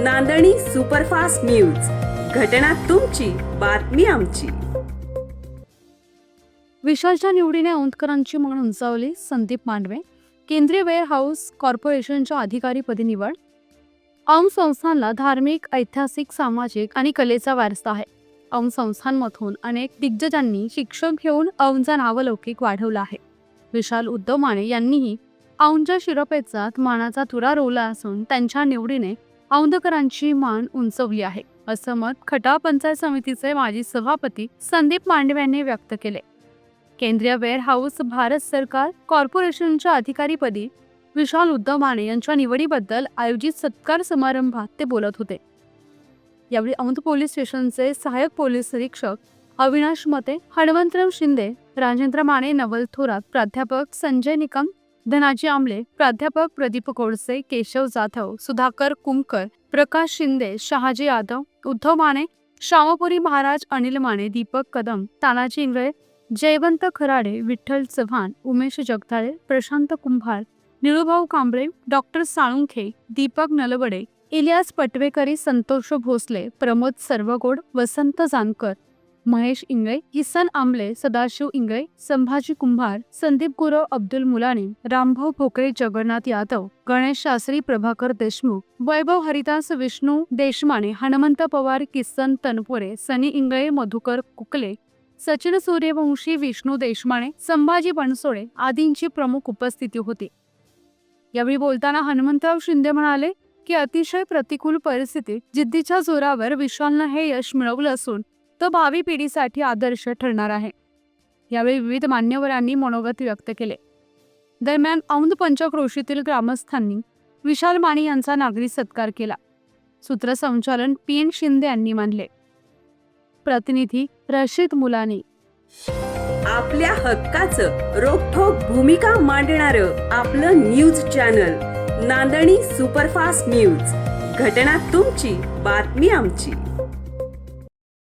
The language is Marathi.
नांदणी सुपरफास्ट न्यूज. घटना तुमची, बातमी आमची. विशालच्या निवडीने औंधकरांची मान उंचावली. संदीप मांडवे केंद्रीय वेअर हाऊस कॉर्पोरेशनच्या अधिकारीपदी निवड. औंध संस्थानला धार्मिक, ऐतिहासिक, सामाजिक आणि कलेचा वारसा आहे. औंध संस्थानमधून अनेक दिग्गजांनी शिक्षण घेऊन औंधचा नावलौकिक वाढवला आहे. विशाल उद्धव माने यांनीही औंधच्या शिरपेचात मानाचा तुरा रोवला असून त्यांच्या निवडीने औंधकरांची मान उंचवली आहे, असं मत खटाव पंचायत समितीचे माजी सभापती संदीप मांडवे यांनी व्यक्त केले. केंद्रीय वेअर हाऊस भारत सरकार कॉर्पोरेशनच्या अधिकारीपदी विशाल उद्धव माने यांच्या निवडीबद्दल आयोजित सत्कार समारंभात ते बोलत होते. यावेळी औंध पोलीस स्टेशनचे सहाय्यक पोलीस निरीक्षक अविनाश मते, हणवंतराव शिंदे, राजेंद्र माने, नवल थोरात, प्राध्यापक संजय निकम, धनाजी आमले, प्राध्यापक प्रदीप कोळसे, केशव जाधव, सुधाकर कुमकर, प्रकाश शिंदे, शहाजी यादव, उद्धव माने, श्यामपुरी महाराज, अनिल माने, दीपक कदम, तानाजी इंगळे, जयवंत खराडे, विठ्ठल चव्हाण, उमेश जगदाळे, प्रशांत कुंभार, निळूभाऊ कांबळे, डॉक्टर साळुंखे, दीपक नलवडे, इलियास पटवेकरी, संतोष भोसले, प्रमोद सर्वगोड, वसंत जानकर, महेश इंगळे, किसन आमले, सदाशिव इंगळे, संभाजी कुंभार, संदीप गुरव, अब्दुल मुलानी, रामभाऊ भोकरे, जगन्नाथ यादव, गणेश शास्त्री, प्रभाकर देशमुख, वैभव हरिदास, विष्णू देशमाने, हनुमंत पवार, किसन तनपुरे, सनी इंगळे, मधुकर कुकले, सचिन सूर्यवंशी, विष्णू देशमाने, संभाजी बनसोडे आदींची प्रमुख उपस्थिती होती. यावेळी बोलताना हनुमंतराव शिंदे म्हणाले की अतिशय प्रतिकूल परिस्थितीत जिद्दीच्या जोरावर विशालनं हे यश मिळवलं असून तो भावी पिढीसाठी आदर्श ठरणार आहे. यावेळी विविध मान्यवरांनी मनोगत व्यक्त केले. दरम्यान औंध पंचक्रोशीतील ग्रामस्थांनी विशाल माने यांचा नागरी सत्कार केला. सूत्रसंचालन PN शिंदे यांनी मानले. प्रतिनिधी रशीद मुलानी. आपल्या हक्काचं रोखठोक भूमिका मांडणारं आपलं न्यूज चॅनल नांदणी सुपरफास्ट न्यूज. घटना तुमची, बातमी आमची.